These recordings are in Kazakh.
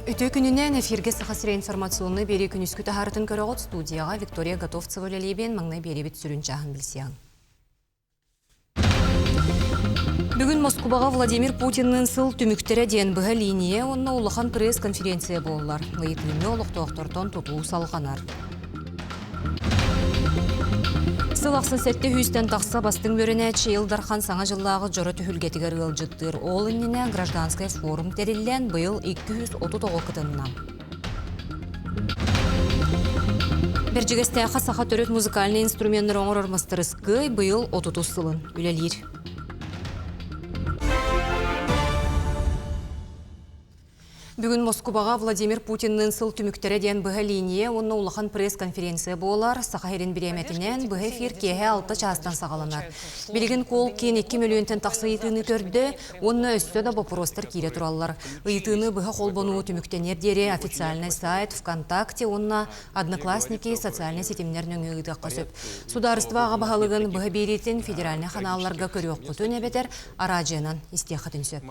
Өтө күнінен эфирге сақасыра информационны бері күніскі тахарын көріғыт студияға Виктория Готовцева лелейбен маңнай бері бет сүрін жағын білсең. Бүгін Москваға Владимир Путиннің сыл түміктері ден бұға линия, онына ұлыған пресс-конференция болылар. Лайықлыны олықтоқтыртон тұтуы салғанар. Сыл ақсын сәтті хүйістен тақса бастың бөріне Чейлдархан саңа жыллағы жоры түхілгетігер ғылжыттыр. Ол үніне гражданскай форум тәрілден бұйыл 239 қытынна. Берджігестеяқа сақа төрет музыкальный инструменттер оңыр ормастырысқы бұйыл 30 сылын үлелер. Бүгін Москваға Владимир Путиннің сыл түміктері ден бұға линия, онына ұлыған пресс-конференция болар. Сақайрын біреметінен бұға эфир кеге 6 частан сағаланар. Білген кол кен 2 миллионтен тақсы етіні көрді, онына өсті да бопростар кейре тұралар. Үйтіні бұға қолбану түміктенер дере официальный сайт, ВКонтакте, онына одноклассники, социальный сетімнерінің өйді қосып. Сударыстываға бағалығын бұға беретін федеральный қаналарға көрі оқытын әбетер аражынан истеқатын сөп.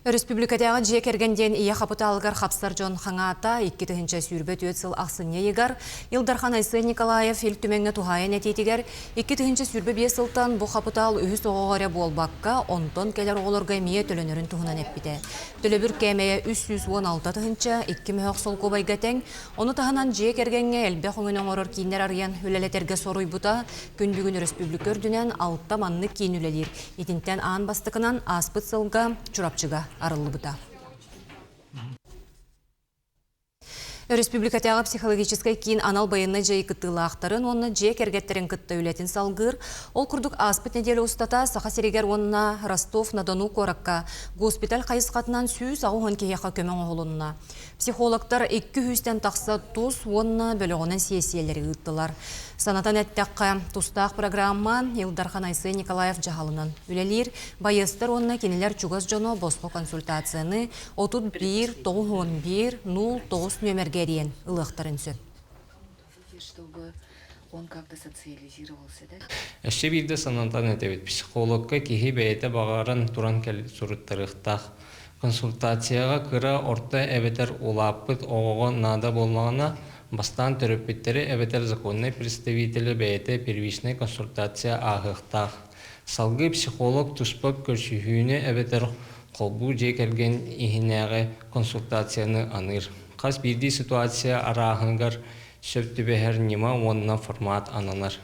Республикадағы жек әргенден ие қапыта алғар қапсар жон қаңата 2-тігінші сүрбет өтсіл ақсыне егар. Илдархан Айсы Николаев ел түменгі туғайын әтетігер. 2-тігінші сүрбе бесілтан бұ қапытал үйіс оғағары болбаққа 10 тон кәлер оғылырға мие төлөнерін тұғынан әппіде. Төлөбір кәмейе 316-тігінші 2 мөғ сол көбайгатен. Оны тағынан жек әргенге әлбе қоңын оңырыр кейіндер арыян үлелетерге соруй бұта. Күн бүгін республика үрдінен 6 манны кейін үлелер. Етінтен аң бастықынан аспыт сылға чурапчыға арылы бұта. Республикатағы психологическай кейін анал байынны жай кыттылы ақтарын, оны жай кергеттерін кытты үлетін салғыр. Ол күрдік аспыт неделі ұстата, сақа серегер онына Ростов-на-Дону қораққа, госпиталь қайысқатынан сүйіз ағуын кейеқа көмен оғылынна. Психологтар 200-тен тақса тұз, онына бөліғынан сессиялері ұттылар. Санатан әттәққа тұстақ программа Илдархан Айсы Николаев жағалынан. Үлелер, байыстыр онына кенелер чугас жоно босқо консультацияны 31-91-09 нөмерге дейін ұлықтарын сөп. Чтобы он как-то социализировался, да? Әші бірді санатан әтебет психологқа кейі бәйеті бағарын туран кәлі сұрыттырықтақ. Консультацияға кыра орта әбетер олаппыт оғыға нада болмағына бастан төрөппеттері әбетер законный представители бәйеті первичный консультация ағықтақ. Салғы психолог тұспық көрсүйіне әбетер қолбу жекерген ихінәғі консультацияны аныр. Қас бірді ситуация арағынғар сөптібәхер нема онына формат ананар.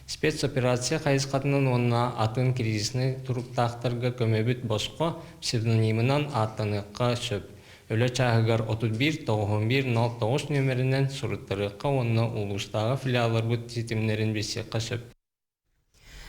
Спецоперация қайысқатынан онына атын кризисны тұруптақтарға көмебіт босқо псевдонимынан аттаныққа сөп. Өлі чағығар 31-91-09 нөмерінен сұрыттарыққа онына ұлыстағы филиалар бұд жетімнерін бесеққа сөп.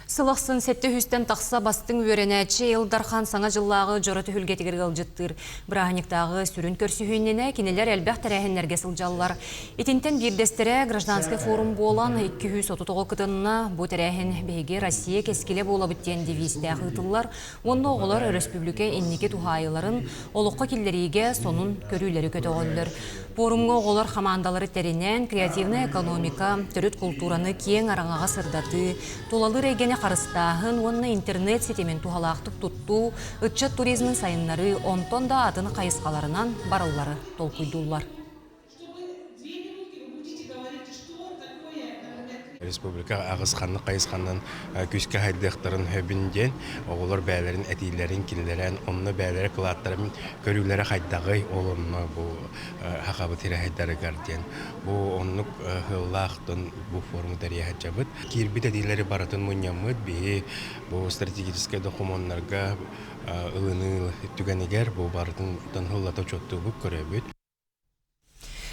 Сылақсын сәтті хүстен тақса бастың өренәтші Илдархан саңа жыллағы жоры түхілгетігер ғылжыттыр. Бірағынықтағы сүрін көрсүйініне кенелер әлбәқ тәрәхінлерге сылжалылар. Етінтен бірдестері гражданский форум болан 239 күтінна бұ тәрәхін бәйге Россия кескеле бола бүттен девисті ақытылар. Онны оғылар республика иннеке тухайыларын олыққа келдеріге сонын көрілері көті оғылыр. Форумға оғылар қамандалары тәрінен креативны экономика, түріт культураны кең араңаға сырдаты, толалыр егені қарыстағын, онны интернет сетемен тухалақтық тұтту, үтчат туризмін сайынлары, онтонда атыны қайысқаларынан барылары толқыйдулар. Республика ағысқанны қайысқаннан күске хайдықтарын хөбінден оғылар бәлерін әтейлерін келелерін, онны бәлері қылаттарын көрілері қайдағы олынны бұл хақабы тері хайдары ғарден. Бұл онлық ғыллақтың бұл формы дәрия хаджабыд. Кербіт әтейлері баратын мұнямыд бейі бұл стратегический документарға ылыны түгенегер бұл барытын ғыллата чөтті бұл көребід.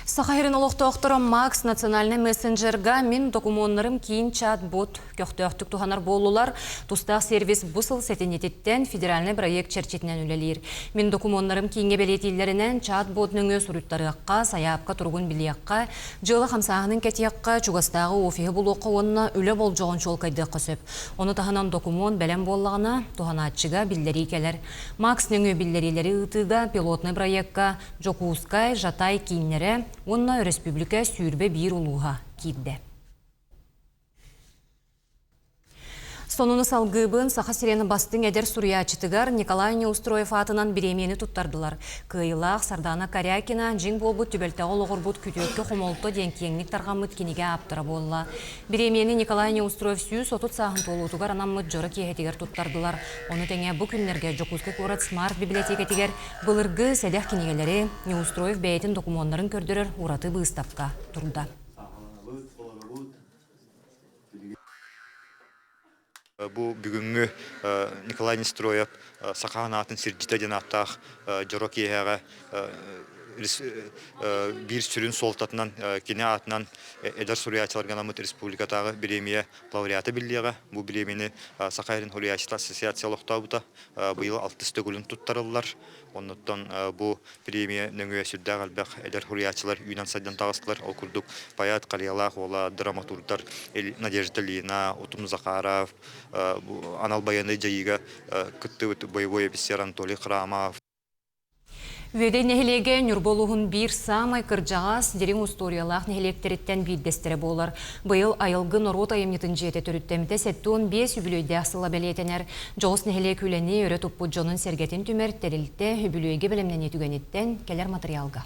Сақайрын олықтоқтырым Макс национальный мессенджерға мен документарым кейін чат-бот көқтөқтік туғанар болулар. Тустақ сервис бұсыл сәтенететтен федеральный проект черчетінен үлелер. Мен документарым кейінге белетейлерінен чат-ботның өз ұрыттарыққа, саяпқа, тұрғын білеққа, жылы қамсағының кәтеққа, чугастағы офиғы бұл оқы онына үлі бол жоғын шол қайды қысып. Оны тағынан документ бәлем боллағына туғанатшыға білдері келер. Макс нөңі білдерелері ұтыға пилотный проектқа Жокускай, Жатай кейінлері онна республика сүйірбе бір ұлуға кейді. Сонуны салгыбын саха сирені бастың әдер суриячытыгар Николай Неустроев атынан биремени туттардылар. Кыйлақ Сардана Карякина жин болбут түбелтәғі олығырбут күтөккі құмолты ден кеңнік тарғамыт кенеге аптыра болла. Биремени Николай Неустроев сүйіс отут сағын толутугар анаммыт жоры кехетігер туттардылар. Оны тәңе бұ күнлерге Жокузка көрат смарт библиотекетігер бұлырғы сәдәқ кенегелері Неустроев бәйтін документарын көрдірер ураты бұстапқа тұрда. Бу бүгүнгү Николай Неустроев сакаанатын сиржите денаттах жорок егеге бир сүрүн солтатынан кине атынан эдер суриячыларга намыт республикатагы премия лауреаты биллига бу премияны Сакайрын хуриячылар ассоциациялыктабыта быйыл 6 төгүлүн туттарылар. Оннуттан бу премия нөңгө сүрдө албак эдер хуриячылар үйнан сайдан тагыстылар. Ол курдук Паят Калиялах ола драматургдар Надежда Лина, Утум Захаров, Анал Баяны жайыга кытты боевой офицер Анатолий Храмов. Үедей нехелеге нүрболуғын бір самай кыржағас дерен усториялақ нехелектереттен бейдестері болар. Бұйыл айылғы нұрот айымнетін жеті түріттемді сәттуын 5 үбілөйді асыла бәлетенер. Жоғыз нехелек үләне өрі тұппы жонын сәргетін түмер тәрілді үбілөйге білімнен етугенеттен келер материалға.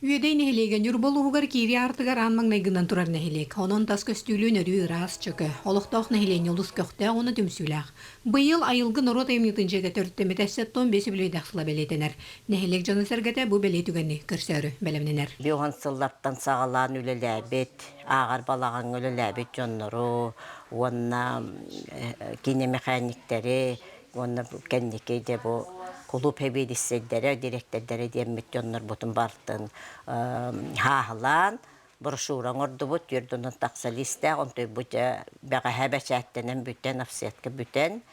Үедей нехелеге нүрболуғығар кейри артығар анмаң найгынан тұрар нехелек. Онын тас көстүлі нөрі ұрас чөкі. Олықтақ нехелен елдус көқті оны түмсүләқ. Бұйыл айылғы нұрот айымнетін жеті түріттемі тәссеттон 5 үбілөйді ақсыла бәлетенер. Нехелек жоны сәргеті бұл бәлетугені көрсәрі бәлемненер. Биоған сыллартан сағалан үлеләбет, ағар балаған үлеләбет жонныру, онна кине механиктері, онна кәндекейде бұл клуб хебедисседдері, директордері деммет жонныр бұтын бартын хағылан, брошюран орды бұт, юрдының тақса листі, онтой бұт бәға хәбәчәттенен бүтен, афсиятка бүтен,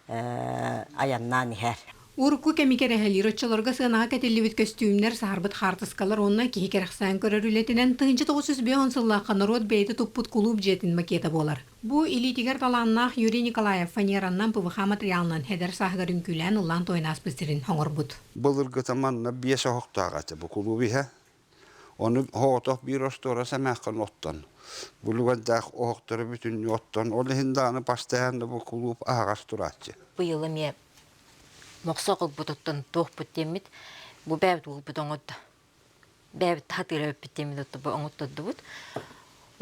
аяннан ихәр. Урку кемикер әхәлер отчыларға сығынаға кәтелі бүт көстүмнер сарбыт қартысқалар онна кейі керақсан көрер үлетінен тұғынчы 905 сыллаққа народ бәйті тұппыт клуб жетін макеті болар. Бұ илитигер таланнақ Юрий Николаев фанераннан пұвыға материалынан хәдер сағығырын күлән ұлан тойнас біздерін хоңыр бұд. Бұлырғы таманна бесе хоқтағаты бұл клубы хә. Оны хоғытық бір остора сәмәққан оттан. Бұлығандақ оқтыры бүтін оттан. Олы хинданы пастайанды бұл клуб ағас тұратшы. Бұйылы ме Моксоқыл бұтыттын тоқ бүттемет, бұ бәбіт ұл бұт оңытты. Бәбіт татыры бүттемет ұтты бұ оңыттыды бұт.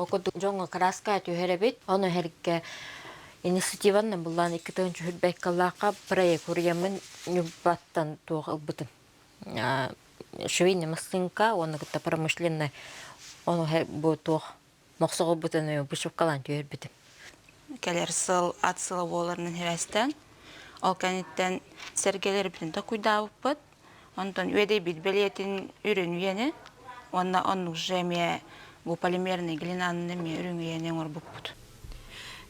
Оқыды жоңы краска түйері бет, оны әрікке инициативанны бұлан 2-тігінші хүрбәк қалаққа проект ұрыямын нүбаттан тоқ ұлбытын. Швейный мысынка, оны күтті промышленный, оны бұ тоқ Моксоқыл бұтын бұшып қалан түйер бітім. Кәлер сыл, ат сылы боларының херәстен. Ол кәнеттен сәргелер бүтінді құйдауып бұд. Ондан өйдей білбелетін үрін үйені, онның жеме бұл полимерный глинанны үрін үйені оңыр бұд.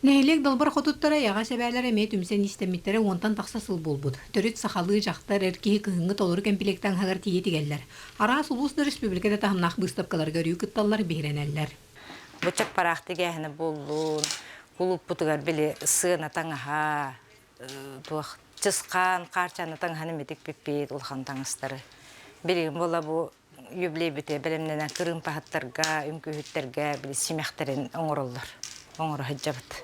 Нәйлек далбар қотуттара яға сәбәлер әме түмсен істеметтері онтан тақсасыл бол бұд. Төрет сақалы жақтар әркеге күхіңгі толыры кәмпелектен ғағар тиеті кәллер. Арас ұлысны республикада тағымнақ бұстапқалар көрі күтталар бейренәллер. Бұчақ парақты кәхіні болуын, құлып бұтығар білі сығына таңаға, чысқан, қарчаны таңғаны метік беппейді ұлған таңыстары. Білігім бола бұл юблей біте білімнен кырын пағаттарға, үмкүйіттерге білі семяқтарын оңырылдар. Оңыры хыджабыт.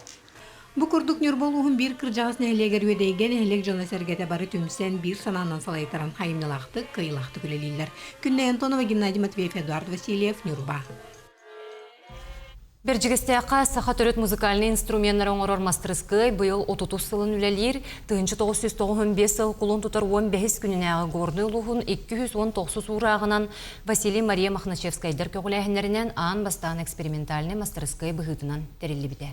Бұ күрдік нүрболуғын бір кіржағыз нәйлегер өдейген әлек жоны сәргеті бары түмсен бір сананан салайтаран хайымнылақты, қиылақты күлелейлер. Күнне Антонова, Геннадий Матвеев, Эдуард Васильев, Нюрба. Берджигістеяқа сақа түрет музыкальный инструменттер оңырор мастерскай бұйыл 30 сылын үлелер, 1995 сыл құлын тұтар 15 күнінәғы горны ұлығын 219 сұрағынан Василий Мария Махначевскайдер көгіләхінлерінен аң бастан экспериментальный мастерскай бұғытынан тәрелі біде.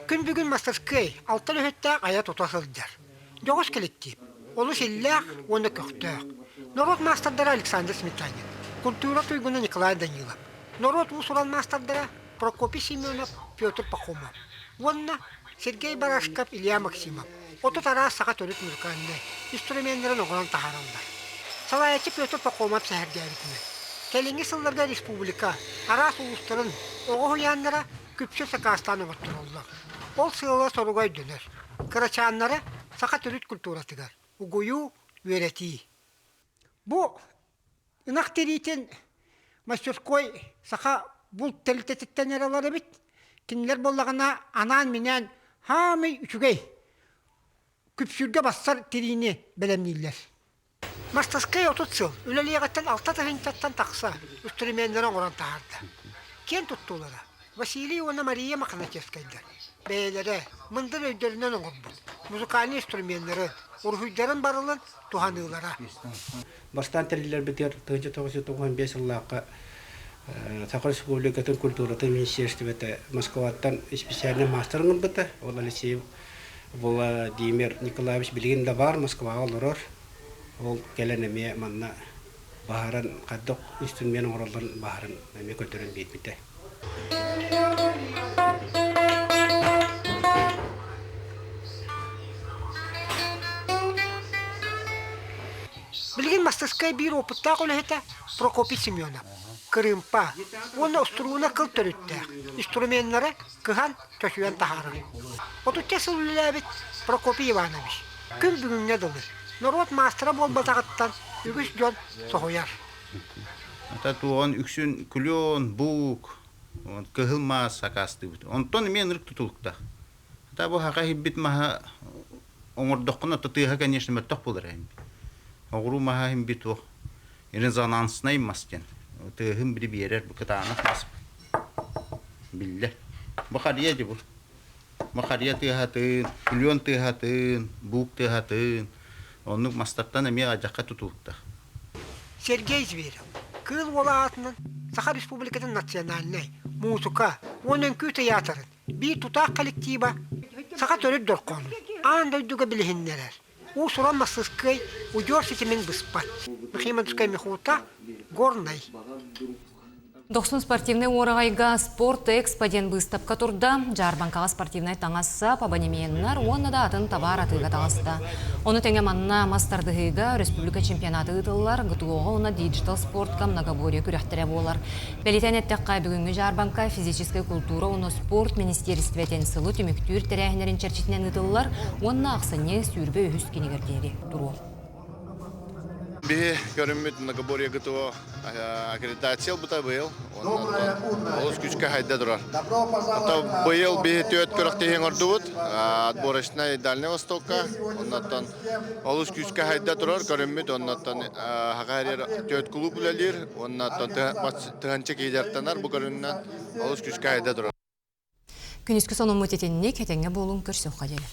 Күн бүгін мастерскай алтын өттәк аят отасылдар. Жоғыз коллектив. Олы селләқ, оны көқтәк. Народ мастердары Александр Сметанин. Культура туйгуна Николай Данилов. Народ усуран мастердара Прокопий Семенов, Петр Пахомов. Вонна Сергей Барашков, Илья Максимов. Отут арас сақа төрет музыкальный инструменттері оғылан тағарандар. Салаячы Петр Пахомов сәхіргәрітіні. Келінгі сылларда республика арас ұлыстырын оғы хуянлара күпсі сақастаны ғыттырылдық. Ол сылы соруғай дөнер. Кырачанлары сақа төрет культуратығар. Угую өрети. Бұ инақ терейтін мастерской сақа бұл тәлітететтен әралары бит. Кинилер боллагана анан менен хамы үчүгей. Күпсүргө бассар тирини белемнилер. Мастаскай 30 жыл. Үлелиягаттан 6 тахынчаттан такса, үстүрүмендерин оран таарда. Кен туттулара. Василий ona Мария Махначевскайдар. Бейлere, мындыр өйдерінен оңырбыл. Музыкальный инструментleri, урхуйдарын барылын туханылара. Бастан тәрелер бітер 1995 жыллаққа Сақыр Республикатын культураты министерстветі Москваттан специальный мастерын бұты. Ол Алексей Владимир Николаевич білген де бар Москваға олырыр. Ол кәлінеме манна бағарын қаддық инструмент оралдан бағарын мәме көтерін бейт. Білген мастаскай бір опытта қолыхета Прокопий Семенов. Крымпа. Оны ұстыруына қыл түрітті. Инструментлері кыған төсуен тахарын. Отутте сылылабет Прокопий Иванович. Күн бүгінне дылы. Народ мастера болбатағыттан үгіс жон соғыяр. Татуон үксүн күлөн бук кыгылмас сакасты бут. Онтон мен ырк тутулукта. Та бу хака хиббит маха оңордоккуна тытыга конечно мөттөк болор эми. Огуру маха хиббит о. Резонансный мастен. Тыгым бири берер бу кытаны бас. Билле. Бу хария ди бу. Бу хария тыгатын, күлөн тыгатын, бук тыгатын. Онук мастаттан эми ажакка тутулукта. Сергей Зверев. Кыл олаатынан Саха Республикатын национальный музыка, onun күй театрын, bir tutaq коллектива Саха төрөт доркон. Андай дуга билһиннерер. У суран масыскай, уйор сетимен быспат. Михимадскай михута горный. 90 спортивный орағайға спорт эксподен выставка турда. Жарбанкаға спортивный таңасы пабанеменнар оны да атын табар атыға тағысты. Оны тәңе манна мастардығыға республика чемпионаты ұтылылар, ғытуға оны диджитал спортқа многоборье күрәқтірі болар. Бәлетен әттіққа бүгінгі Жарбанка физическая культура оны спорт министерстветен сылы түміктүр тәрәхінерін чәрчетінен ұтылылар, оны ақсыне сүрбе өйіз кенегердері тұру. Би көрүмүт многоборье гытоо аккредитация бута быйыл. Олус күчкө хайда турар. Ата быйыл би төт көрөктеген ордубут. Отборочная Дальний Востокка. Оннан олус күчкө хайда турар көрүмүт. Оннан хакарер төт клуб үлелер. Оннан тыганчы кейдертанар бу көрүннөн олус күчкө хайда турар. Күнүскү сонун мутетинне кетеңе болун көрсөк кадел.